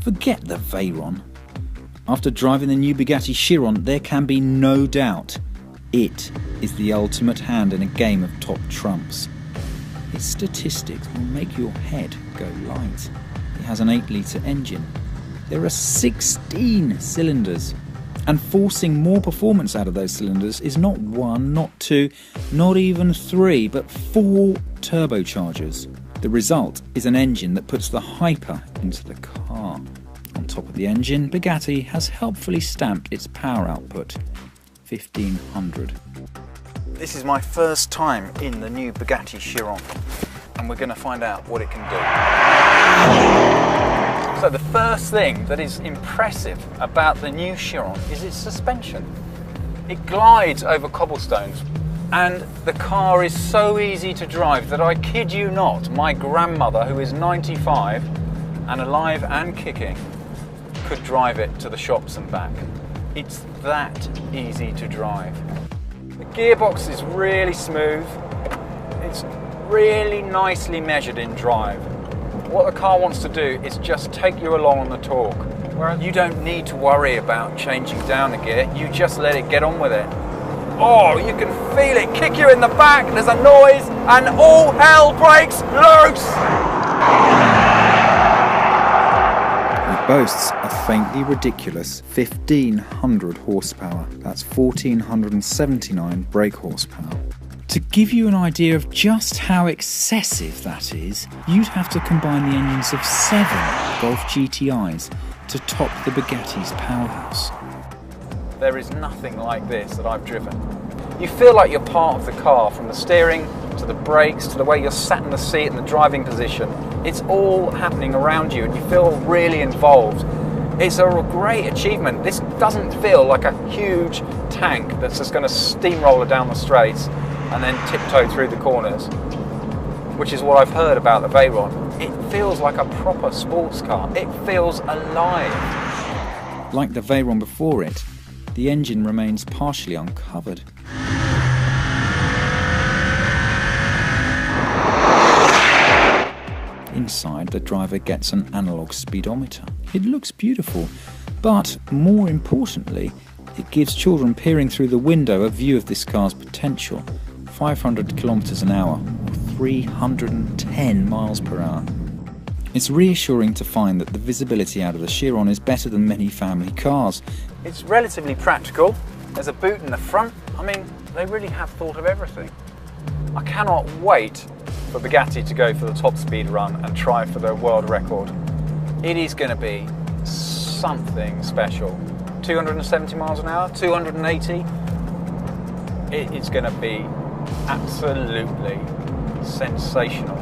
Forget the Veyron. After driving the new Bugatti Chiron, there can be no doubt it is the ultimate hand in a game of top trumps. Its statistics will make your head go light. It has an 8-litre engine. There are 16 cylinders, and forcing more performance out of those cylinders is not 1, not 2, not even 3, but 4 turbochargers. The result is an engine that puts the hyper into the car. On top of the engine, Bugatti has helpfully stamped its power output, 1500. This is my first time in the new Bugatti Chiron, and we're going to find out what it can do. So the first thing that is impressive about the new Chiron is its suspension. It glides over cobblestones, and the car is so easy to drive that I kid you not, my grandmother, who is 95 and alive and kicking, could drive it to the shops and back. It's that easy to drive. The gearbox is really smooth. It's really nicely measured in drive. What the car wants to do is just take you along on the torque. Whereas you don't need to worry about changing down the gear, you just let it get on with it. Oh, you can feel it kick you in the back, there's a noise, and all hell breaks loose! It boasts a faintly ridiculous 1500 horsepower. That's 1479 brake horsepower. To give you an idea of just how excessive that is, you'd have to combine the engines of 7 Golf GTIs to top the Bugatti's powerhouse. There is nothing like this that I've driven. You feel like you're part of the car, from the steering to the brakes to the way you're sat in the seat and the driving position. It's all happening around you and you feel really involved. It's a great achievement. This doesn't feel like a huge tank that's just going to steamroller down the straights and then tiptoe through the corners, which is what I've heard about the Veyron. It feels like a proper sports car. It feels alive. Like the Veyron before it, the engine remains partially uncovered. Inside, the driver gets an analog speedometer. It looks beautiful, but more importantly, it gives children peering through the window a view of this car's potential. 500 kilometers an hour, or 310 miles per hour. It's reassuring to find that the visibility out of the Chiron is better than many family cars. It's relatively practical. There's a boot in the front. I mean, they really have thought of everything. I cannot wait for Bugatti to go for the top speed run and try for their world record. It is going to be something special. 270 miles an hour, 280. It's going to be absolutely sensational.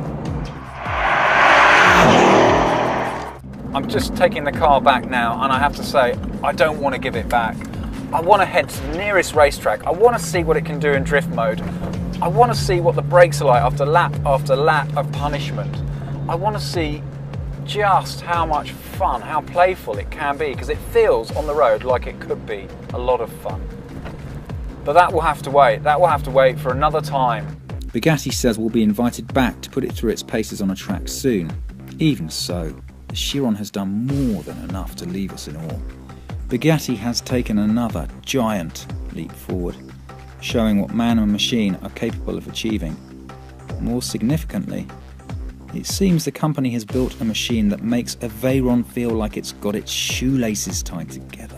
I'm just taking the car back now, and I have to say, I don't want to give it back. I want to head to the nearest racetrack. I want to see what it can do in drift mode. I want to see what the brakes are like after lap of punishment. I want to see just how much fun, how playful it can be, because it feels on the road like it could be a lot of fun. But that will have to wait. That will have to wait for another time. Bugatti says we'll be invited back to put it through its paces on a track soon. Even so, the Chiron has done more than enough to leave us in awe. Bugatti has taken another giant leap forward, showing what man and machine are capable of achieving. More significantly, it seems the company has built a machine that makes a Veyron feel like it's got its shoelaces tied together.